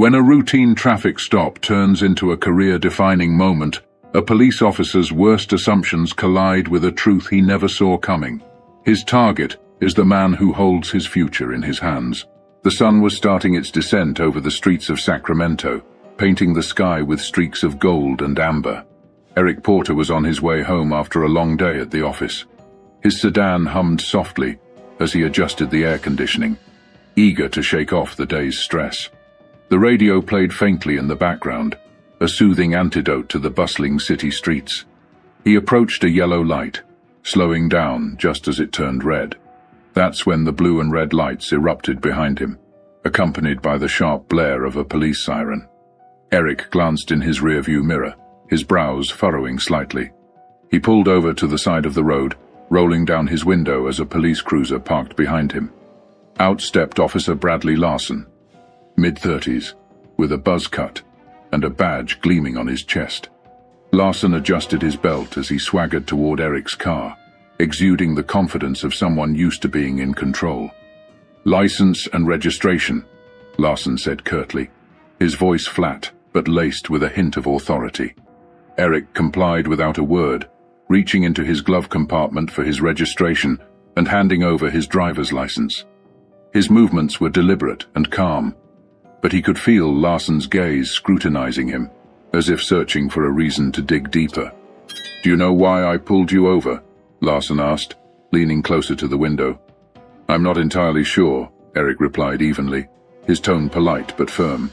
When a routine traffic stop turns into a career-defining moment, a police officer's worst assumptions collide with a truth he never saw coming. His target is the man who holds his future in his hands. The sun was starting its descent over the streets of Sacramento, painting the sky with streaks of gold and amber. Eric Porter was on his way home after a long day at the office. His sedan hummed softly as he adjusted the air conditioning, eager to shake off the day's stress. The radio played faintly in the background, a soothing antidote to the bustling city streets. He approached a yellow light, slowing down just as it turned red. That's when the blue and red lights erupted behind him, accompanied by the sharp blare of a police siren. Eric glanced in his rearview mirror, his brows furrowing slightly. He pulled over to the side of the road, rolling down his window as a police cruiser parked behind him. Out stepped Officer Bradley Larson, mid-30s, with a buzz cut and a badge gleaming on his chest. Larson adjusted his belt as he swaggered toward Eric's car, exuding the confidence of someone used to being in control. "License and registration," Larson said curtly, his voice flat but laced with a hint of authority. Eric complied without a word, reaching into his glove compartment for his registration and handing over his driver's license. His movements were deliberate and calm, but he could feel Larson's gaze scrutinizing him, as if searching for a reason to dig deeper. "Do you know why I pulled you over?" Larson asked, leaning closer to the window. "I'm not entirely sure," Eric replied evenly, his tone polite but firm.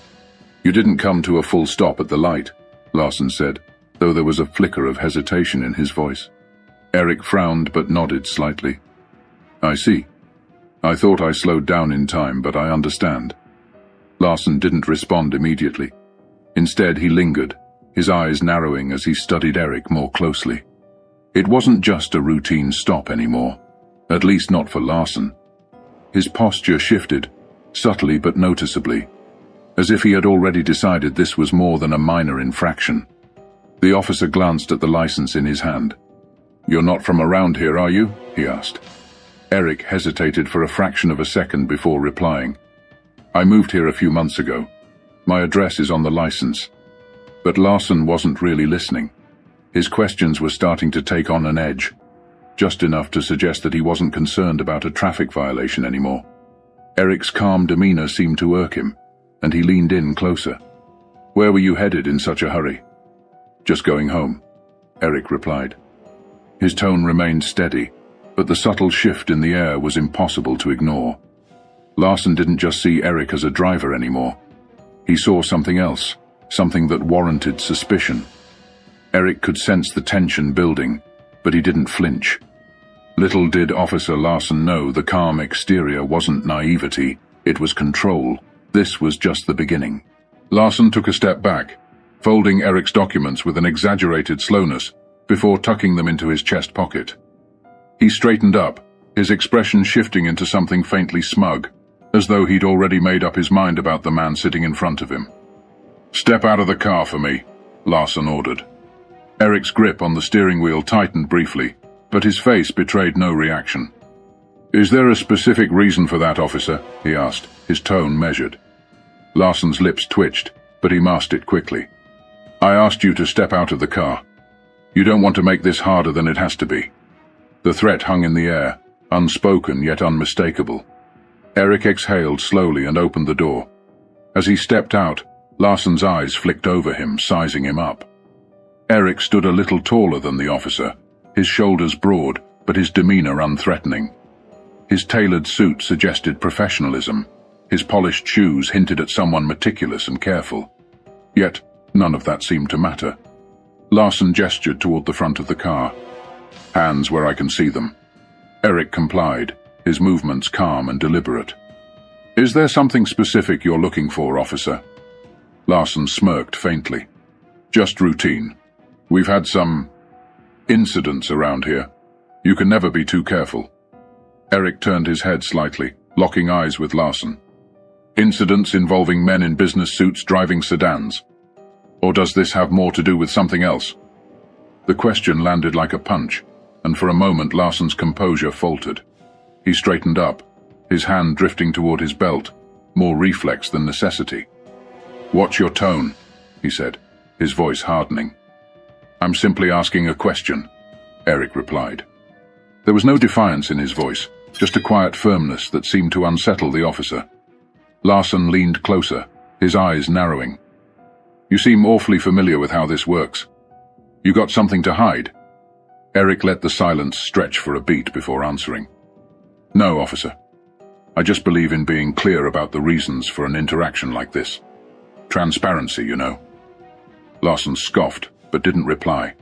"You didn't come to a full stop at the light," Larson said, though there was a flicker of hesitation in his voice. Eric frowned but nodded slightly. "I see. I thought I slowed down in time, but I understand." Larson didn't respond immediately. Instead, he lingered, his eyes narrowing as he studied Eric more closely. It wasn't just a routine stop anymore, at least not for Larson. His posture shifted, subtly but noticeably, as if he had already decided this was more than a minor infraction. The officer glanced at the license in his hand. "You're not from around here, are you?" he asked. Eric hesitated for a fraction of a second before replying. "I moved here a few months ago. My address is on the license." But Larson wasn't really listening. His questions were starting to take on an edge, just enough to suggest that he wasn't concerned about a traffic violation anymore. Eric's calm demeanor seemed to irk him, and he leaned in closer. "Where were you headed in such a hurry?" "Just going home," Eric replied. His tone remained steady, but the subtle shift in the air was impossible to ignore. Larson didn't just see Eric as a driver anymore. He saw something else, something that warranted suspicion. Eric could sense the tension building, but he didn't flinch. Little did Officer Larson know the calm exterior wasn't naivety, it was control. This was just the beginning. Larson took a step back, folding Eric's documents with an exaggerated slowness before tucking them into his chest pocket. He straightened up, his expression shifting into something faintly smug, as though he'd already made up his mind about the man sitting in front of him. "Step out of the car for me," Larson ordered. Eric's grip on the steering wheel tightened briefly, but his face betrayed no reaction. "Is there a specific reason for that, officer?" he asked, his tone measured. Larson's lips twitched, but he masked it quickly. "I asked you to step out of the car. You don't want to make this harder than it has to be." The threat hung in the air, unspoken yet unmistakable. Eric exhaled slowly and opened the door. As he stepped out, Larson's eyes flicked over him, sizing him up. Eric stood a little taller than the officer, his shoulders broad, but his demeanor unthreatening. His tailored suit suggested professionalism. His polished shoes hinted at someone meticulous and careful. Yet, none of that seemed to matter. Larson gestured toward the front of the car. "Hands where I can see them." Eric complied, his movements calm and deliberate. "Is there something specific you're looking for, officer?" Larson smirked faintly. "Just routine. We've had some incidents around here. You can never be too careful." Eric turned his head slightly, locking eyes with Larson. "Incidents involving men in business suits driving sedans? Or does this have more to do with something else?" The question landed like a punch, and for a moment Larson's composure faltered. He straightened up, his hand drifting toward his belt, more reflex than necessity. "Watch your tone," he said, his voice hardening. "I'm simply asking a question," Eric replied. There was no defiance in his voice, just a quiet firmness that seemed to unsettle the officer. Larson leaned closer, his eyes narrowing. "You seem awfully familiar with how this works. You got something to hide?" Eric let the silence stretch for a beat before answering. "No, officer. I just believe in being clear about the reasons for an interaction like this. Transparency, you know." Larson scoffed, but didn't reply.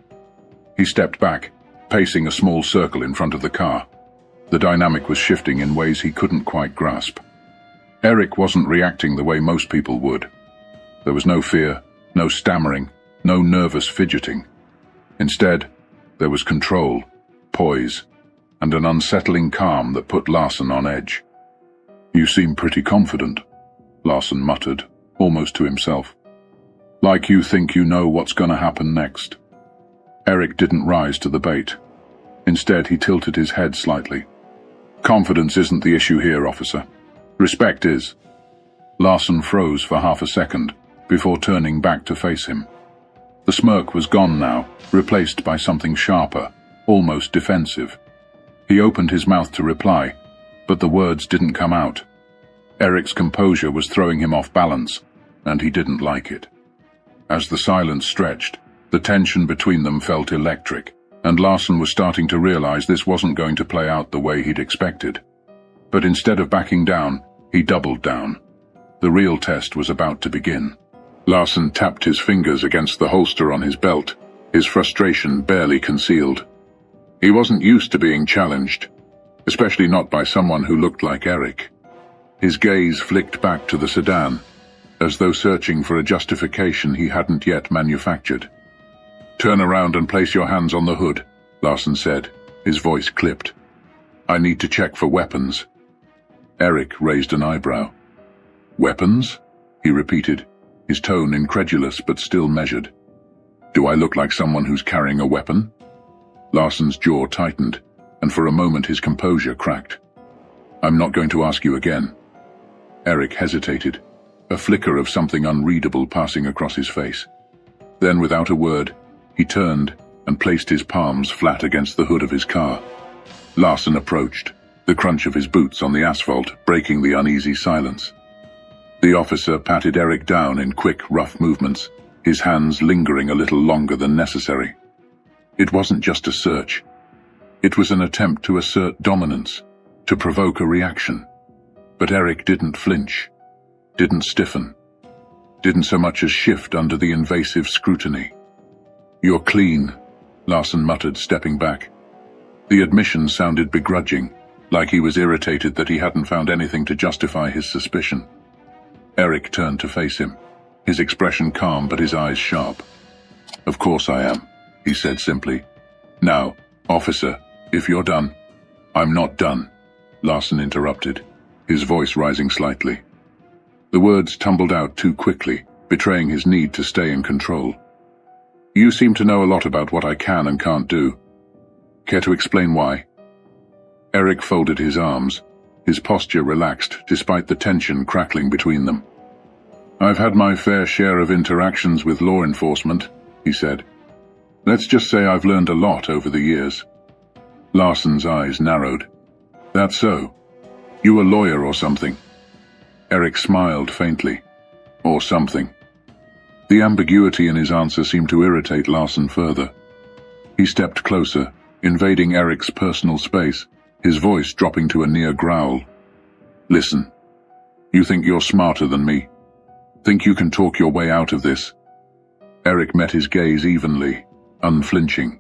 He stepped back, pacing a small circle in front of the car. The dynamic was shifting in ways he couldn't quite grasp. Eric wasn't reacting the way most people would. There was no fear, no stammering, no nervous fidgeting. Instead, there was control, poise, and an unsettling calm that put Larson on edge. "You seem pretty confident," Larson muttered, almost to himself. "Like you think you know what's gonna happen next." Eric didn't rise to the bait. Instead, he tilted his head slightly. "Confidence isn't the issue here, officer. Respect is." Larson froze for half a second, before turning back to face him. The smirk was gone now, replaced by something sharper, almost defensive. He opened his mouth to reply, but the words didn't come out. Eric's composure was throwing him off balance, and he didn't like it. As the silence stretched, the tension between them felt electric, and Larson was starting to realize this wasn't going to play out the way he'd expected. But instead of backing down, he doubled down. The real test was about to begin. Larson tapped his fingers against the holster on his belt, his frustration barely concealed. He wasn't used to being challenged, especially not by someone who looked like Eric. His gaze flicked back to the sedan, as though searching for a justification he hadn't yet manufactured. "Turn around and place your hands on the hood," Larson said, his voice clipped. "I need to check for weapons." Eric raised an eyebrow. "Weapons?" he repeated, his tone incredulous but still measured. "Do I look like someone who's carrying a weapon?" Larson's jaw tightened, and for a moment his composure cracked. "I'm not going to ask you again." Eric hesitated, a flicker of something unreadable passing across his face. Then, without a word, he turned and placed his palms flat against the hood of his car. Larson approached, the crunch of his boots on the asphalt breaking the uneasy silence. The officer patted Eric down in quick, rough movements, his hands lingering a little longer than necessary. It wasn't just a search. It was an attempt to assert dominance, to provoke a reaction. But Eric didn't flinch, didn't stiffen, didn't so much as shift under the invasive scrutiny. "You're clean," Larson muttered, stepping back. The admission sounded begrudging, like he was irritated that he hadn't found anything to justify his suspicion. Eric turned to face him, his expression calm but his eyes sharp. "Of course I am," he said simply. "Now, officer, if you're done—" "I'm not done," Larson interrupted, his voice rising slightly. The words tumbled out too quickly, betraying his need to stay in control. "You seem to know a lot about what I can and can't do. Care to explain why?" Eric folded his arms, his posture relaxed despite the tension crackling between them. "I've had my fair share of interactions with law enforcement," he said. "Let's just say I've learned a lot over the years." Larson's eyes narrowed. "That's so? You a lawyer or something?" Eric smiled faintly. "Or something." The ambiguity in his answer seemed to irritate Larson further. He stepped closer, invading Eric's personal space, his voice dropping to a near growl. "Listen, you think you're smarter than me? Think you can talk your way out of this?" Eric met his gaze evenly, unflinching.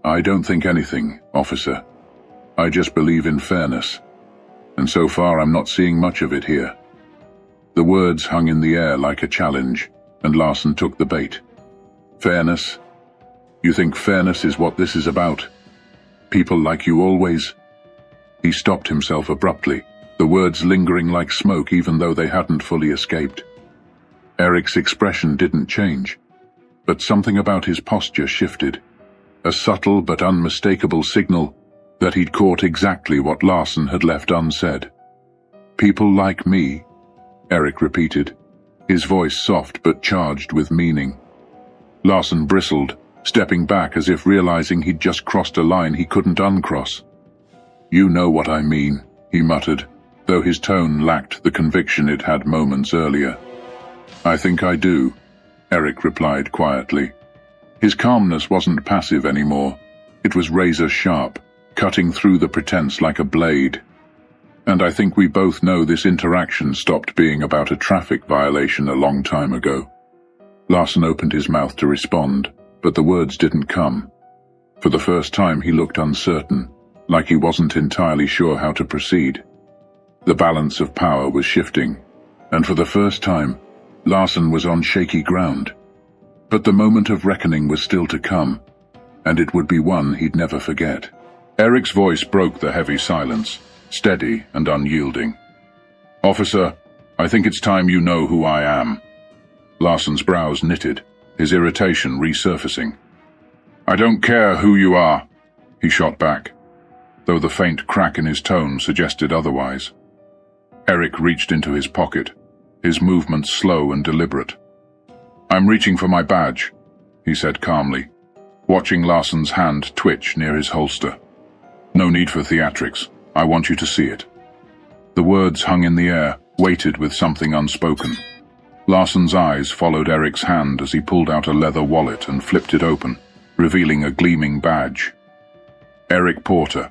"I don't think anything, officer. I just believe in fairness. And so far I'm not seeing much of it here." The words hung in the air like a challenge, and Larson took the bait. "Fairness? You think fairness is what this is about? People like you always—" He stopped himself abruptly, the words lingering like smoke even though they hadn't fully escaped. Eric's expression didn't change, but something about his posture shifted, a subtle but unmistakable signal that he'd caught exactly what Larson had left unsaid. "People like me," Eric repeated, his voice soft but charged with meaning. Larson bristled, stepping back as if realizing he'd just crossed a line he couldn't uncross. "You know what I mean," he muttered, though his tone lacked the conviction it had moments earlier. "I think I do," Eric replied quietly. His calmness wasn't passive anymore. It was razor-sharp, cutting through the pretense like a blade. "And I think we both know this interaction stopped being about a traffic violation a long time ago." Larson opened his mouth to respond, but the words didn't come. For the first time he looked uncertain, like he wasn't entirely sure how to proceed. The balance of power was shifting, and for the first time, Larson was on shaky ground. But the moment of reckoning was still to come, and it would be one he'd never forget. Eric's voice broke the heavy silence, steady and unyielding. "Officer, I think it's time you know who I am." Larson's brows knitted, his irritation resurfacing. "I don't care who you are," he shot back, though the faint crack in his tone suggested otherwise. Eric reached into his pocket, his movements slow and deliberate. "I'm reaching for my badge," he said calmly, watching Larson's hand twitch near his holster. "No need for theatrics. I want you to see it." The words hung in the air, weighted with something unspoken. Larson's eyes followed Eric's hand as he pulled out a leather wallet and flipped it open, revealing a gleaming badge. "Eric Porter,"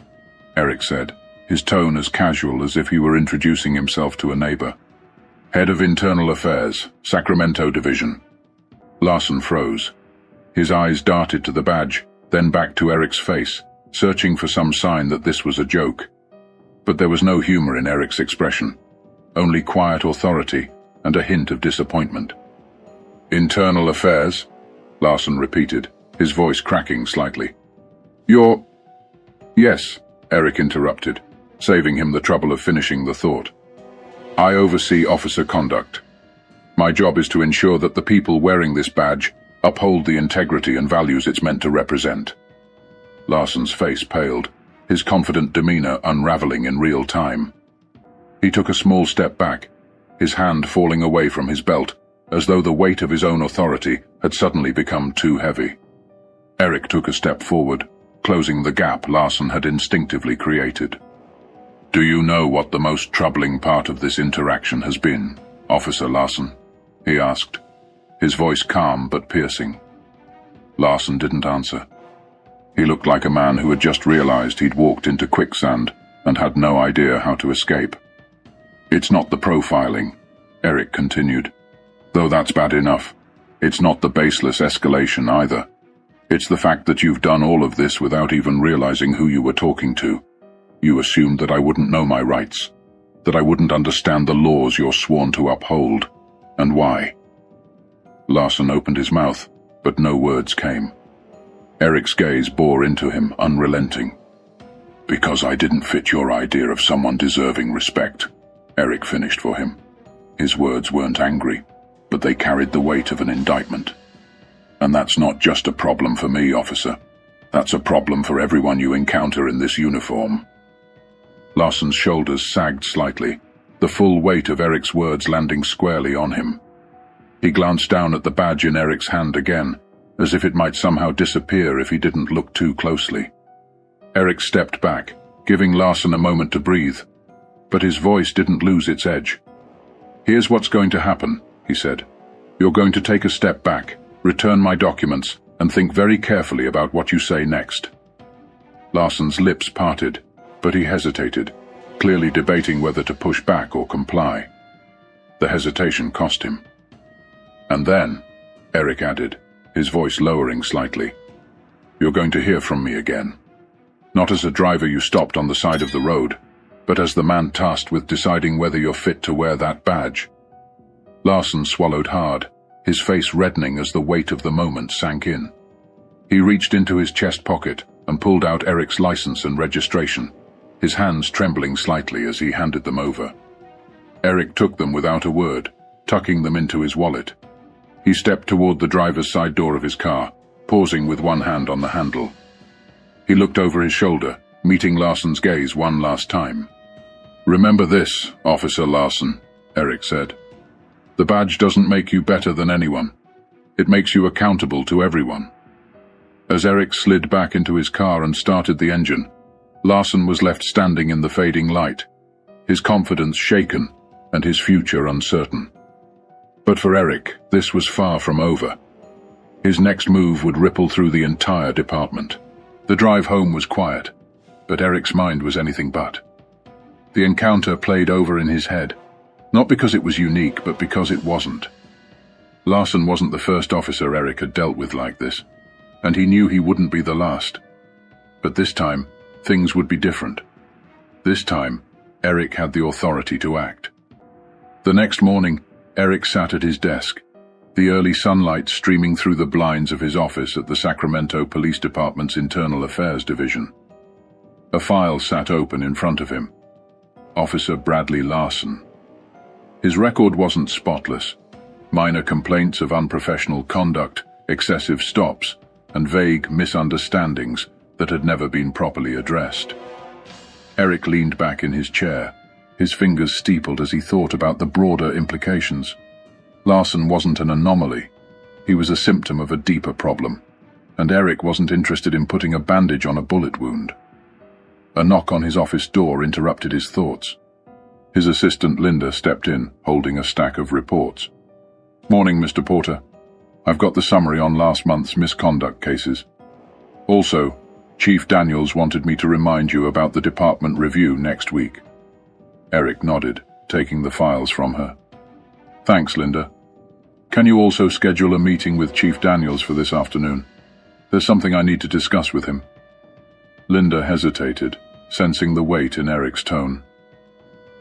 Eric said, his tone as casual as if he were introducing himself to a neighbor. "Head of Internal Affairs, Sacramento Division." Larson froze. His eyes darted to the badge, then back to Eric's face, searching for some sign that this was a joke. But there was no humor in Eric's expression, only quiet authority and a hint of disappointment. "Internal Affairs?" Larson repeated, his voice cracking slightly. "You're—" "Yes," Eric interrupted, saving him the trouble of finishing the thought. "I oversee officer conduct. My job is to ensure that the people wearing this badge uphold the integrity and values it's meant to represent." Larson's face paled, his confident demeanor unraveling in real time. He took a small step back, his hand falling away from his belt, as though the weight of his own authority had suddenly become too heavy. Eric took a step forward, closing the gap Larson had instinctively created. "Do you know what the most troubling part of this interaction has been, Officer Larson?" he asked, his voice calm but piercing. Larson didn't answer. He looked like a man who had just realized he'd walked into quicksand and had no idea how to escape. "It's not the profiling," Eric continued. "Though that's bad enough. It's not the baseless escalation either. It's the fact that you've done all of this without even realizing who you were talking to. You assumed that I wouldn't know my rights, that I wouldn't understand the laws you're sworn to uphold. And why?" Larson opened his mouth, but no words came. Eric's gaze bore into him, unrelenting. "Because I didn't fit your idea of someone deserving respect," Eric finished for him. His words weren't angry, but they carried the weight of an indictment. "And that's not just a problem for me, officer. That's a problem for everyone you encounter in this uniform." Larson's shoulders sagged slightly, the full weight of Eric's words landing squarely on him. He glanced down at the badge in Eric's hand again, as if it might somehow disappear if he didn't look too closely. Eric stepped back, giving Larson a moment to breathe, but his voice didn't lose its edge. "Here's what's going to happen," he said. "You're going to take a step back, return my documents, and think very carefully about what you say next." Larson's lips parted, but he hesitated, clearly debating whether to push back or comply. The hesitation cost him. "And then," Eric added, his voice lowering slightly, "you're going to hear from me again. Not as a driver you stopped on the side of the road, but as the man tasked with deciding whether you're fit to wear that badge." Larson swallowed hard, his face reddening as the weight of the moment sank in. He reached into his chest pocket and pulled out Eric's license and registration, his hands trembling slightly as he handed them over. Eric took them without a word, tucking them into his wallet. He stepped toward the driver's side door of his car, pausing with one hand on the handle. He looked over his shoulder, meeting Larson's gaze one last time. "Remember this, Officer Larson," Eric said. The badge doesn't make you better than anyone. It makes you accountable to everyone. As Eric slid back into his car and started the engine, Larson was left standing in the fading light, his confidence shaken and his future uncertain. But for Eric, this was far from over. His next move would ripple through the entire department. The drive home was quiet, but Eric's mind was anything but. The encounter played over in his head, not because it was unique, but because it wasn't. Larson wasn't the first officer Eric had dealt with like this, and he knew he wouldn't be the last. But this time, things would be different. This time, Eric had the authority to act. The next morning, Eric sat at his desk, the early sunlight streaming through the blinds of his office at the Sacramento Police Department's Internal Affairs Division. A file sat open in front of him. Officer Bradley Larson. His record wasn't spotless. Minor complaints of unprofessional conduct, excessive stops, and vague misunderstandings that had never been properly addressed. Eric leaned back in his chair, his fingers steepled as he thought about the broader implications. Larson wasn't an anomaly. He was a symptom of a deeper problem, and Eric wasn't interested in putting a bandage on a bullet wound. A knock on his office door interrupted his thoughts. His assistant Linda stepped in, holding a stack of reports. "Morning, Mr. Porter. I've got the summary on last month's misconduct cases. Also, Chief Daniels wanted me to remind you about the department review next week." Eric nodded, taking the files from her. "Thanks, Linda. Can you also schedule a meeting with Chief Daniels for this afternoon? There's something I need to discuss with him." Linda hesitated, sensing the weight in Eric's tone.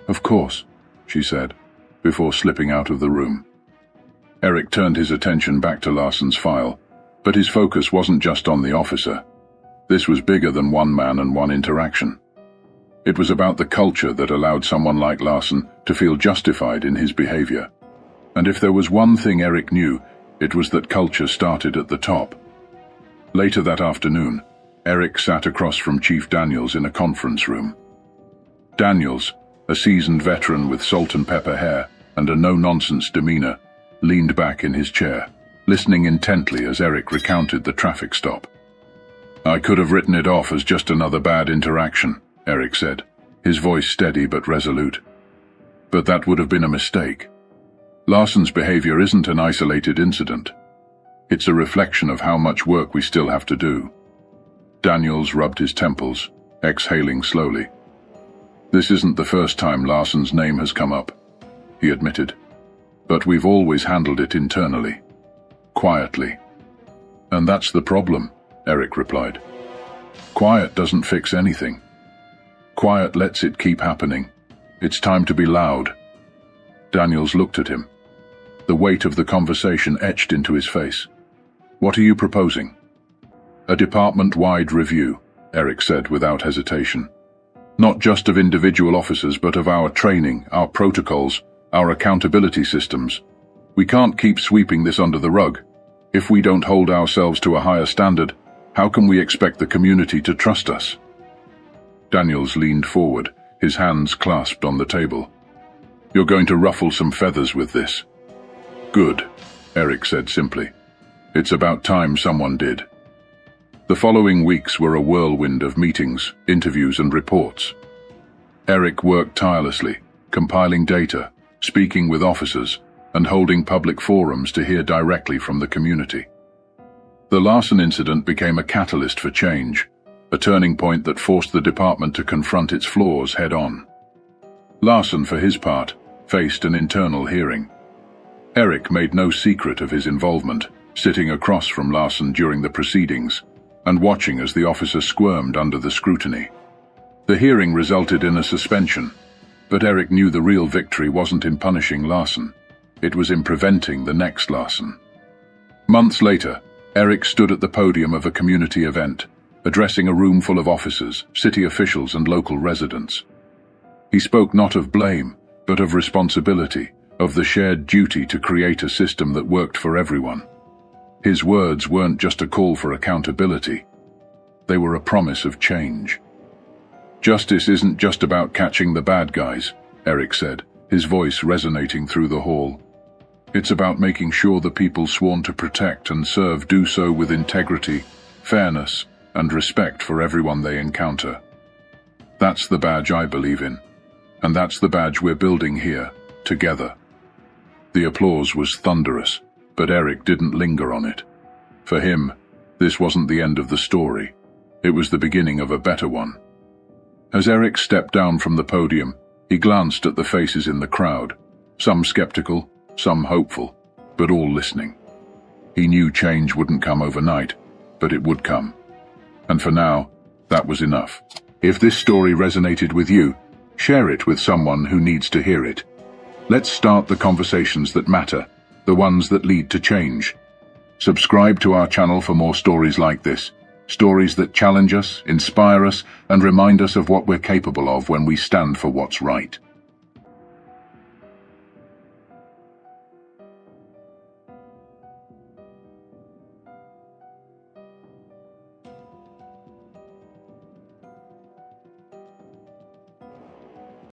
"Of course," she said, before slipping out of the room. Eric turned his attention back to Larson's file, but his focus wasn't just on the officer. This was bigger than one man and one interaction. It was about the culture that allowed someone like Larson to feel justified in his behavior. And if there was one thing Eric knew, it was that culture started at the top. Later that afternoon, Eric sat across from Chief Daniels in a conference room. Daniels, a seasoned veteran with salt and pepper hair and a no-nonsense demeanor, leaned back in his chair, listening intently as Eric recounted the traffic stop. "I could have written it off as just another bad interaction," Eric said, his voice steady but resolute. "But that would have been a mistake. Larson's behavior isn't an isolated incident. It's a reflection of how much work we still have to do." Daniels rubbed his temples, exhaling slowly. "This isn't the first time Larson's name has come up," he admitted. "But we've always handled it internally, quietly." "And that's the problem," Eric replied. "Quiet doesn't fix anything. Quiet lets it keep happening. It's time to be loud." Daniels looked at him. The weight of the conversation etched into his face. "What are you proposing?" "A department-wide review," Eric said without hesitation. "Not just of individual officers, but of our training, our protocols, our accountability systems. We can't keep sweeping this under the rug. If we don't hold ourselves to a higher standard, how can we expect the community to trust us?" Daniels leaned forward, his hands clasped on the table. "You're going to ruffle some feathers with this." "Good," Eric said simply. "It's about time someone did." The following weeks were a whirlwind of meetings, interviews, and reports. Eric worked tirelessly, compiling data, speaking with officers, and holding public forums to hear directly from the community. The Larson incident became a catalyst for change, a turning point that forced the department to confront its flaws head-on. Larson, for his part, faced an internal hearing. Eric made no secret of his involvement, sitting across from Larson during the proceedings and watching as the officer squirmed under the scrutiny. The hearing resulted in a suspension, but Eric knew the real victory wasn't in punishing Larson. It was in preventing the next Larson. Months later, Eric stood at the podium of a community event, addressing a room full of officers, city officials, and local residents. He spoke not of blame, but of responsibility, of the shared duty to create a system that worked for everyone. His words weren't just a call for accountability. They were a promise of change. "Justice isn't just about catching the bad guys," Eric said, his voice resonating through the hall. It's about making sure the people sworn to protect and serve do so with integrity, fairness, and respect for everyone they encounter. That's the badge I believe in, and that's the badge we're building here, together. The applause was thunderous, but Eric didn't linger on it. For him, this wasn't the end of the story. It was the beginning of a better one. As Eric stepped down from the podium, he glanced at the faces in the crowd, some skeptical, some hopeful, but all listening. He knew change wouldn't come overnight, but it would come. And for now, that was enough. If this story resonated with you, share it with someone who needs to hear it. Let's start the conversations that matter, the ones that lead to change. Subscribe to our channel for more stories like this, stories that challenge us, inspire us, and remind us of what we're capable of when we stand for what's right.